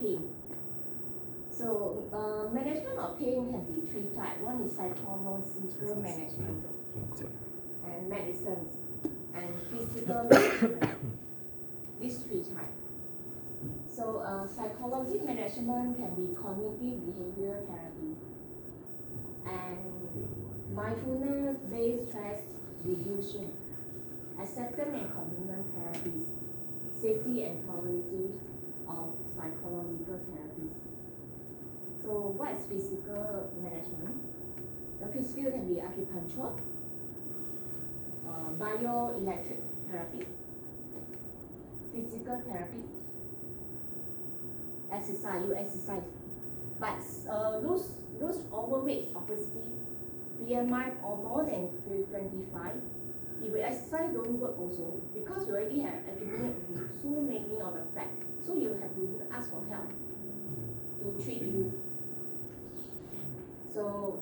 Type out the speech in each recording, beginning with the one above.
pain. So management of pain can be three types. One is psychological management and medicines and physical management. These three types. So psychology management can be cognitive behavioral therapy and mindfulness-based stress reduction, acceptance and commitment therapies, safety and tolerability of psychological therapies. So what is physical management? The physical can be acupuncture, bioelectric therapy, physical therapy, exercise, you exercise. But lose overweight, obesity, BMI or more than 25, if you exercise don't work also, because you already have accumulated so many of the fat. So you have to ask for help to treat you. So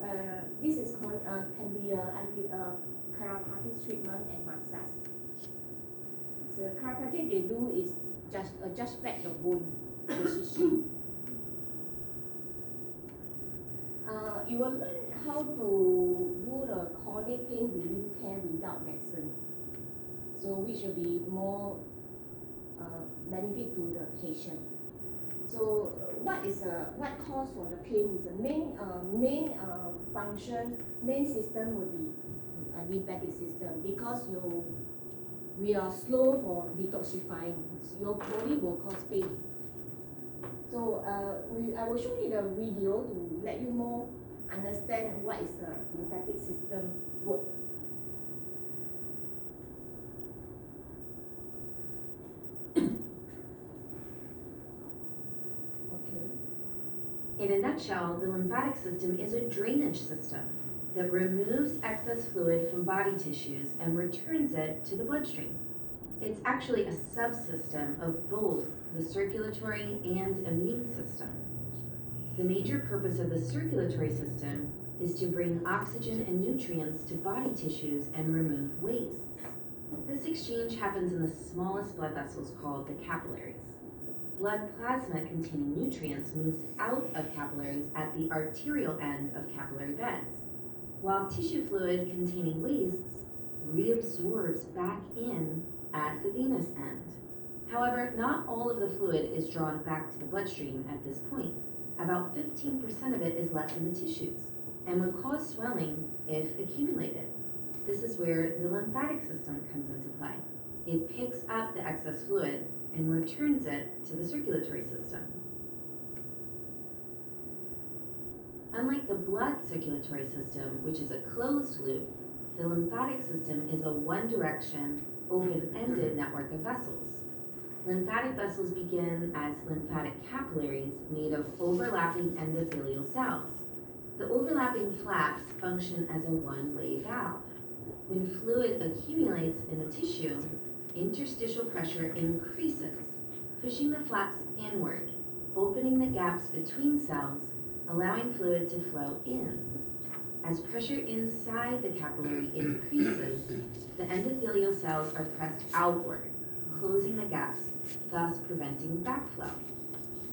this is can be a chiropractic treatment and massage. So chiropractic they do is just adjust back your bone position. You will learn how to do the chronic pain relief care without medicines. So which will be more benefit to the patient. So what cause for the pain is the main function, main system will be lymphatic system, because we are slow for detoxifying. Your body will cause pain. So I will show you the video to let you more understand what is the lymphatic system work. In a nutshell, the lymphatic system is a drainage system that removes excess fluid from body tissues and returns it to the bloodstream. It's actually a subsystem of both the circulatory and immune system. The major purpose of the circulatory system is to bring oxygen and nutrients to body tissues and remove wastes. This exchange happens in the smallest blood vessels called the capillaries. Blood plasma containing nutrients moves out of capillaries at the arterial end of capillary beds, while tissue fluid containing wastes reabsorbs back in at the venous end. However, not all of the fluid is drawn back to the bloodstream at this point. About 15% of it is left in the tissues and would cause swelling if accumulated. This is where the lymphatic system comes into play. It picks up the excess fluid and returns it to the circulatory system. Unlike the blood circulatory system, which is a closed loop, the lymphatic system is a one-direction, open-ended network of vessels. Lymphatic vessels begin as lymphatic capillaries made of overlapping endothelial cells. The overlapping flaps function as a one-way valve. When fluid accumulates in the tissue, interstitial pressure increases, pushing the flaps inward, opening the gaps between cells, allowing fluid to flow in. As pressure inside the capillary increases, the endothelial cells are pressed outward, closing the gaps, thus preventing backflow.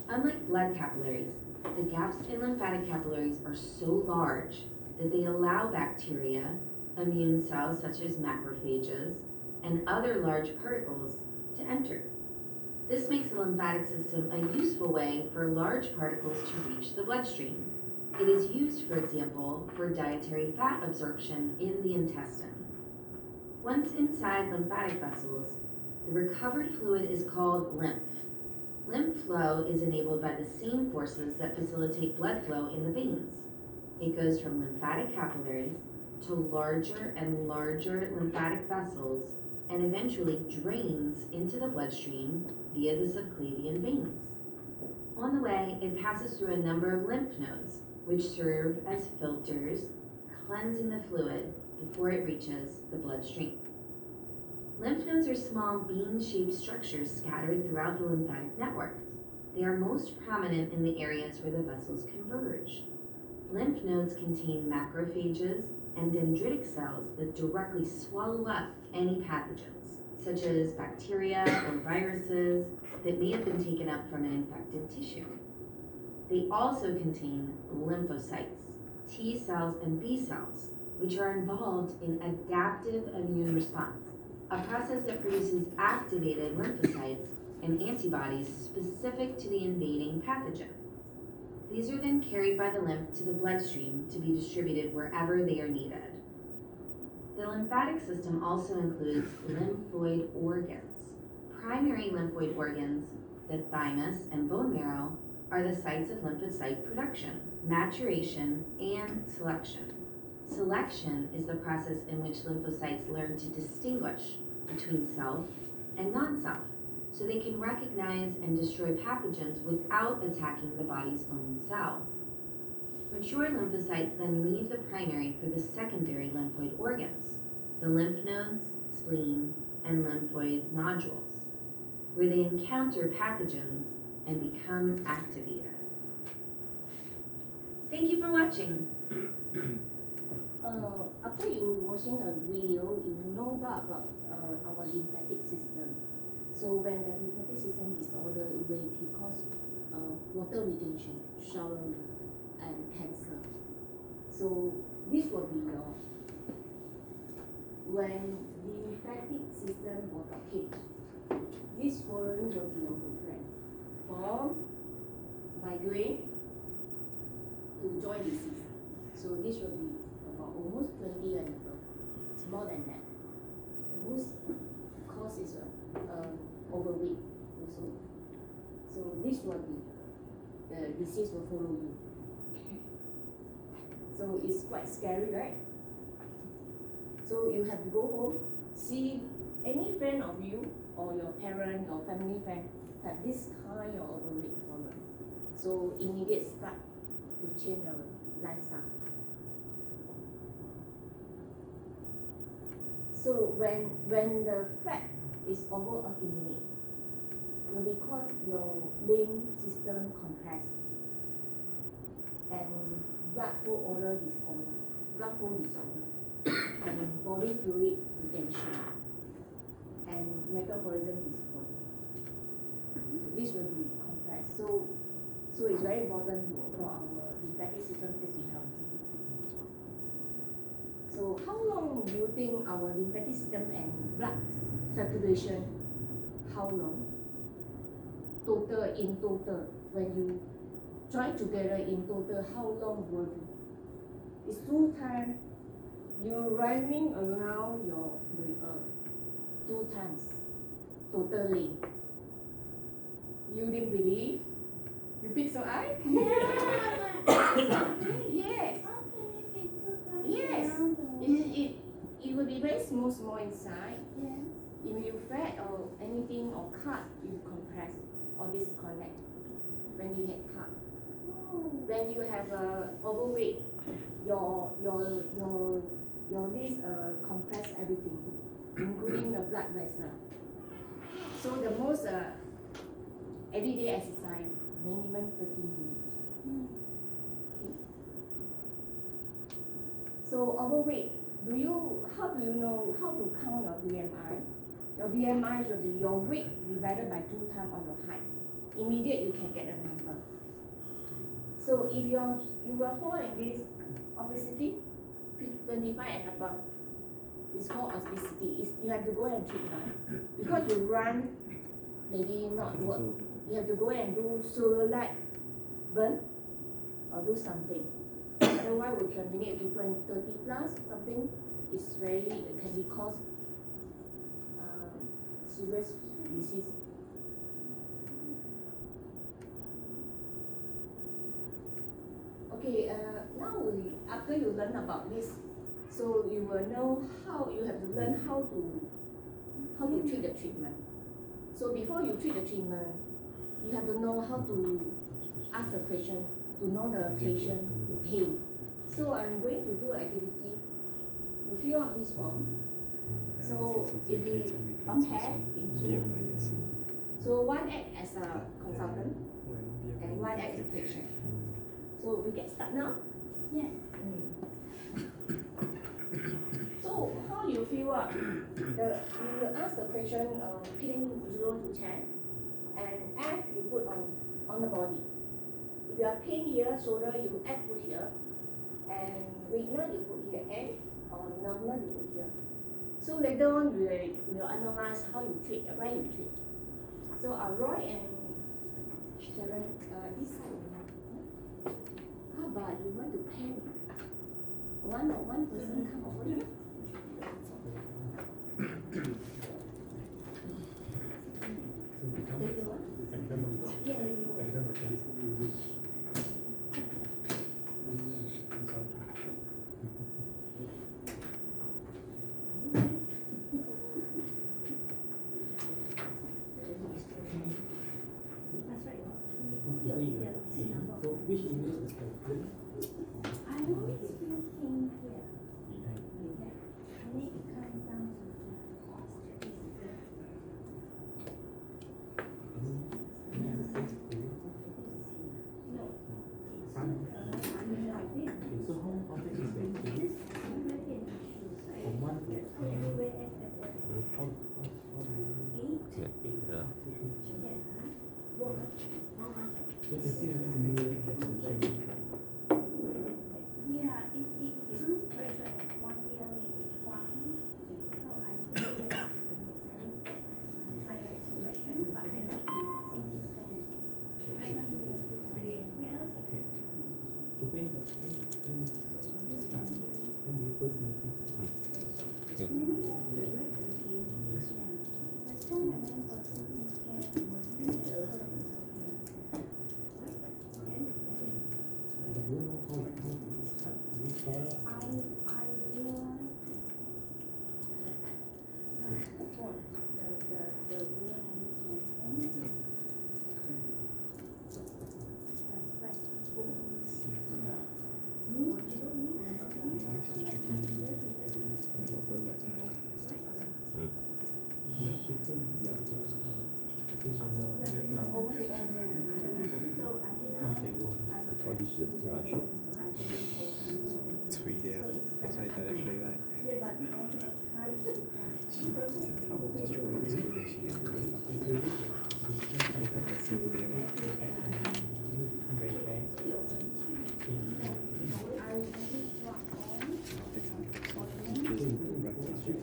Unlike blood capillaries, the gaps in lymphatic capillaries are so large that they allow bacteria, immune cells such as macrophages, and other large particles to enter. This makes the lymphatic system a useful way for large particles to reach the bloodstream. It is used, for example, for dietary fat absorption in the intestine. Once inside lymphatic vessels, the recovered fluid is called lymph. Lymph flow is enabled by the same forces that facilitate blood flow in the veins. It goes from lymphatic capillaries to larger and larger lymphatic vessels and eventually drains into the bloodstream via the subclavian veins. On the way, it passes through a number of lymph nodes, which serve as filters, cleansing the fluid before it reaches the bloodstream. Lymph nodes are small bean-shaped structures scattered throughout the lymphatic network. They are most prominent in the areas where the vessels converge. Lymph nodes contain macrophages and dendritic cells that directly swallow up any pathogens, such as bacteria or viruses that may have been taken up from an infected tissue. They also contain lymphocytes, T cells, and B cells, which are involved in adaptive immune response, a process that produces activated lymphocytes and antibodies specific to the invading pathogen. These are then carried by the lymph to the bloodstream to be distributed wherever they are needed. The lymphatic system also includes lymphoid organs. Primary lymphoid organs, the thymus and bone marrow, are the sites of lymphocyte production, maturation, and selection. Selection is the process in which lymphocytes learn to distinguish between self and non-self, so they can recognize and destroy pathogens without attacking the body's own cells. Mature lymphocytes then leave the primary for the secondary lymphoid organs, the lymph nodes, spleen, and lymphoid nodules, where they encounter pathogens and become activated. Thank you for watching. After you watching a video, you know about our lymphatic system. So when the lymphatic system disorder, it will cause water retention, showering, and cancer. So this will be your, when the lymphatic system will blockage, this following will be your friend. From migraine to joint disease. So this will be about almost 20 and above. It's more than that. The most cause is overweight also. So this will be, the disease will follow you. So it's quite scary, right? So you have to go home, see any friend of you or your parent or family friend have this kind of overweight problem. So immediate start to change your lifestyle. So when the fat is overaccumulate, will be cause your lymph system compress and blood flow disorder, and body fluid retention, and metabolism disorder. So this will be compressed. So it's very important for our lymphatic system to be healthy. So how long do you think our lymphatic system and blood circulation, how long? In total, when you join together in total, how long will it? It's 2 times. You're running around the earth 2 times, totally. You didn't believe? You pick so I? Yes. Yes. It will be very small inside. Yes. If you fat or anything or cut, you compress or disconnect when you had cut. When you have overweight, your this compress everything, including the blood vessel. So the most everyday exercise, minimum 30 minutes. Okay. So overweight, how do you know how to count your BMI? Your BMI should be your weight divided by 2 times on your height. Immediate you can get a number. So if you will fall in this obesity, 25 and above, it's called obesity. You have to go and treat now. Because you run, maybe not work. You have to go and do solar burn or do something. Otherwise, we terminate people in 30 plus something. It can be cause serious disease. Okay, now after you learn about this, so you will know how you have to learn how to treat the treatment. So before you treat the treatment, you have to know how to ask the question to know the patient pain. So I'm going to do an activity. You fill out this form. So if we compare into, so one act as a consultant and one act as a patient. So we get started now? Yes. So So how you fill up? You will ask the question pin 0 to 10, and F you put on the body. If you are pain here, shoulder, you F put here, and weakness you put here, N, or numbness you put here. So later on we will analyze how you treat, where you treat. So Roy and Sharon, this side. How about you want to pen? One person come over here. So which image is the I always feel pain here. I need to come down to any other place for you? no. Okay, so how big is it? From 1 to 10. How so you can see the similar shape. Yeah, it comes like 1 year maybe twice. So I still get higher expression, but I don't see this I don't really Okay. So when do you first notice? That's why I went for taking care Do you know how it start? Do you fall? I realized the way I use my phone. That's audition rush. 吹的，我才在那飞来。他不是说的这个类型，是不对吗？ So using the position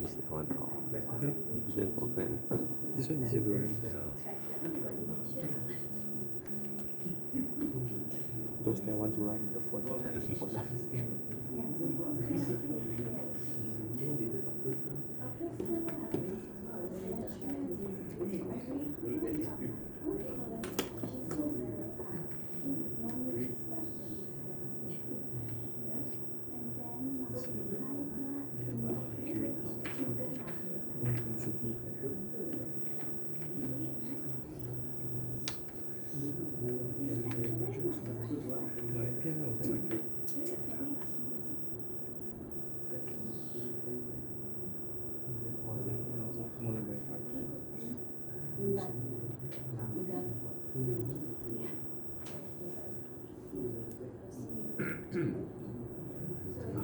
This one off. Then open. This one is drawing. Those that want to run the phone.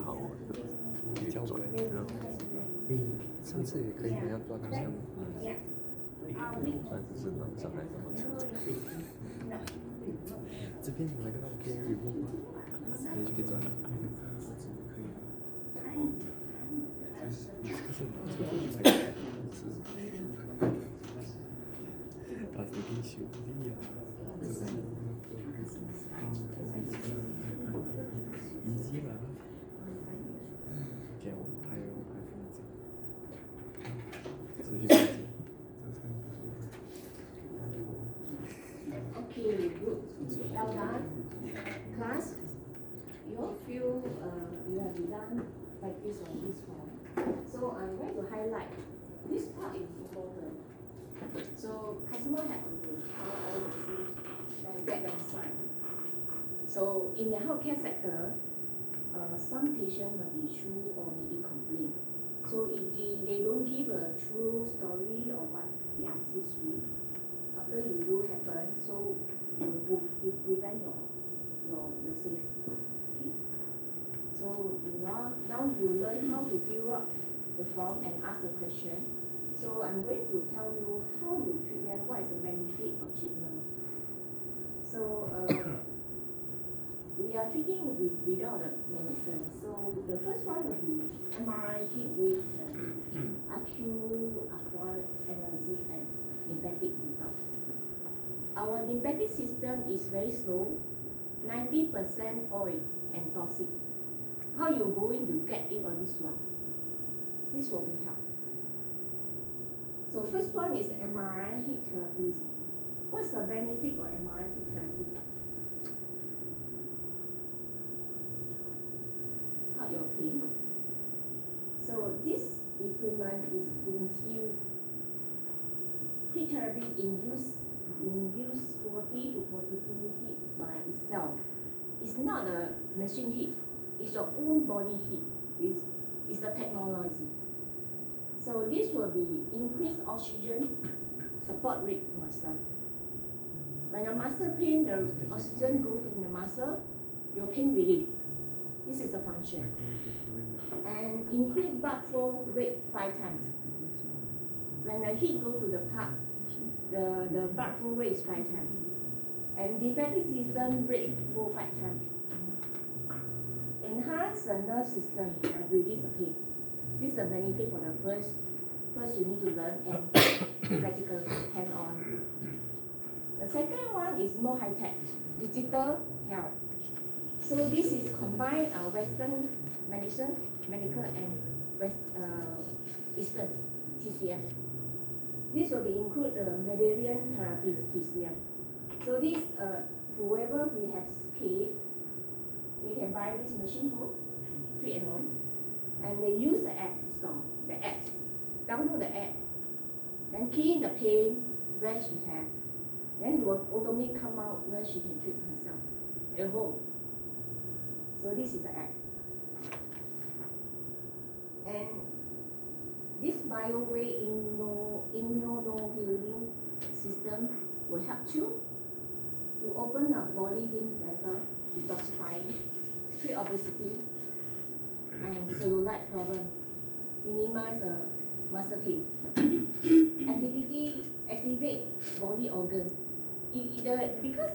好，比较稳，然后上次也可以那样抓住枪，但是能上来怎么吃？这边你们看到可以 remove 吗？可以去抓。I was thinking should be easy lah. Okay, I'll tie it up. So you can see. Okay, good. Well done. Class, you all feel you have done practice on this one. So I'm going to highlight this part is important. So customer have to count all the truths and get them signed. So in the healthcare sector, some patients might be true or maybe complain. So if they don't give a true story or what their history, after you do happen, so you prevent your safe. Okay. So now you learn how to fill up the form and ask the question. So I'm going to tell you how you treat them, what is the benefit of treatment. So we are treating without the medicine. So the first one will be MRI heat wave therapy, acute, acquired, analgesic, and lymphatic without. Our lymphatic system is very slow, 90% oil and toxic. How you going to get it on this one? This will be help. So first one is MRI heat therapy. What's the benefit of MRI heat therapy? Cut your pain. So this equipment is infused. Heat therapy induce 40 to 42 heat by itself. It's not a machine heat. It's your own body heat. It's a technology. So this will be increased oxygen support rate muscle. When your muscle pain, the oxygen goes in the muscle, your pain relief. This is a function. And increase blood flow rate 5 times. When the heat go to the part, the blood flow rate is 5 times. And lymphatic system rate flow 5 times. Enhance the nerve system and reduce the pain. This is a benefit for the first you need to learn and practical hand-on. The second one is more high-tech, digital health. So this is combined Western medicine, medical and Eastern TCM. This will be include the Mendelian therapies TCM. So this whoever we have paid, we can buy this machine home, treat at home, and they use the app store, the apps. Download the app, then key in the pain where she has, then it will automatically come out where she can treat herself at home. So this is the app. And this BioWay immunoglobulin system will help you to open up body lymph vessel, detoxifying, treat obesity, and cellulite problem, minimize muscle pain. Activate body organ. Because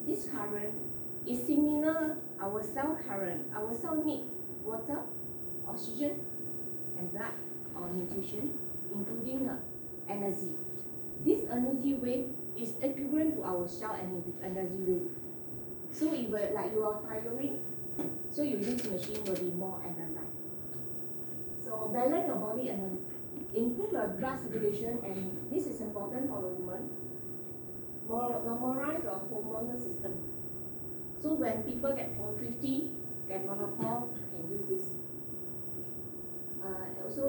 this current is similar our cell current. Our cell need water, oxygen, and blood or nutrition, including energy. This energy wave is equivalent to our cell energy wave. So if like you are tiring, so you use machine will be more energized. So balance your body and improve the blood circulation, and this is important for the woman. Normalize the hormonal system. So when people get 50, get menopause, can use this. Also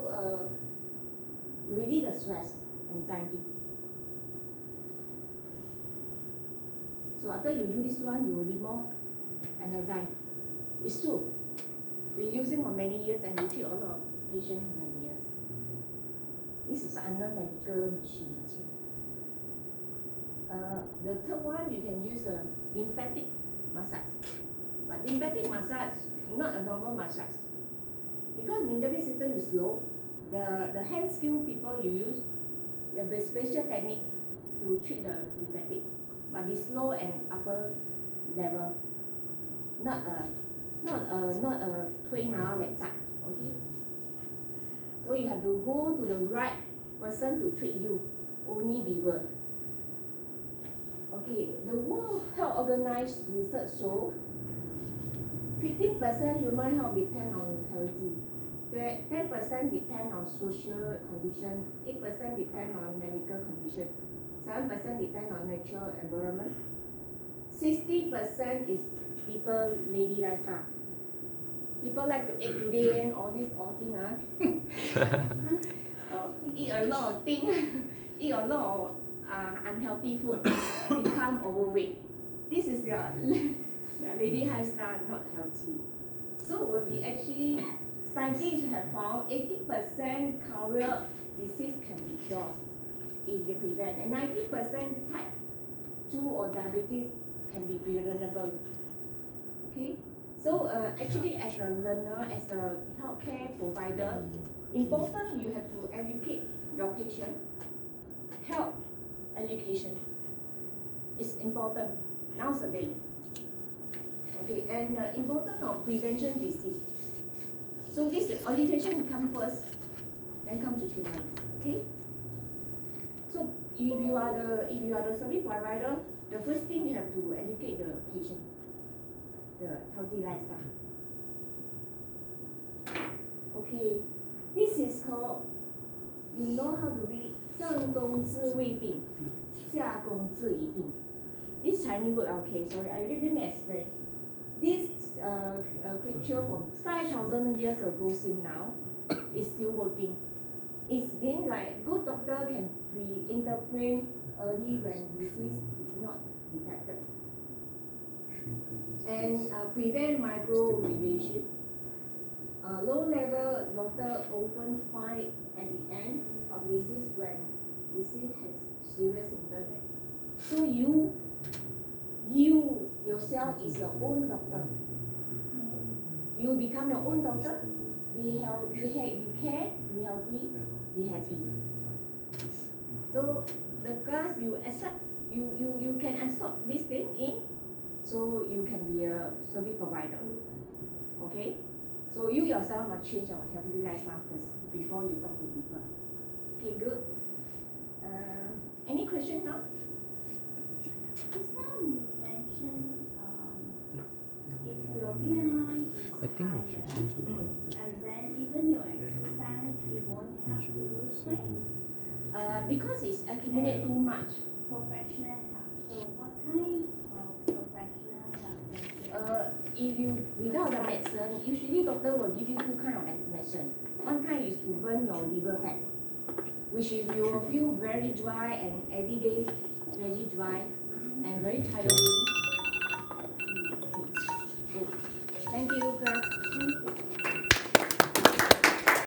relieve the stress, anxiety. So after you do this one, you will be more energized. It's true. We use it for many years and we treat a lot of patients for many years. This is under medical machine. The third one, you can use a lymphatic massage. But lymphatic massage, not a normal massage. Because lymphatic system is slow, the hand skill people you use, the special technique to treat the lymphatic. But it's slow and upper level, not a 推拿 that type. Okay. So you have to go to the right person to treat you. Only be worth. Okay. The World Health Organization research show 15% human health depend on healthy. 10% depend on social condition. 8% depend on medical condition. 7% depend on natural environment. 60% is people lady lifestyle. People like to eat durian, all things. Eat a lot of things, eat a lot of unhealthy food, become overweight. This is your lady lifestyle, not healthy. So will be actually, scientists have found 80% cardiac disease can be cured if they prevent, and 90% type 2 or diabetes can be preventable. Okay, so actually as a learner, as a healthcare provider, important you have to educate your patient. Health education is important nowadays. Okay, and important of prevention disease. So this education come first, then come to treatment. Okay. So if you are the service provider, the first thing you have to educate the patient, the healthy lifestyle. Okay, this is called, you know how to read 上工治未病，下工治已病。This Chinese word, okay, sorry, I didn't explain. This creature from 5,000 years ago till now is still working. It's been like good doctor can interpret early when disease is not detected. And prevent micro-radiation. Low level doctor often find at the end of disease when disease has serious symptoms. So you yourself is your own doctor. You become your own doctor. Be healthy, be care, be healthy, be happy. So the class you accept, you can absorb this thing in, so you can be a service provider. Okay? So you yourself must change your healthy lifestyle first before you talk to people. Okay, good. Any question now? Just now you mentioned if your BMI is I think we should change the one. and then even your exercise, it won't help you lose weight. Because it's accumulate too much. Professional help. So what kind of professional help? If you without the medicine, usually doctor will give you two kind of medicine. One kind is to burn your liver fat, which is you will feel very dry and every day very dry and very tiring.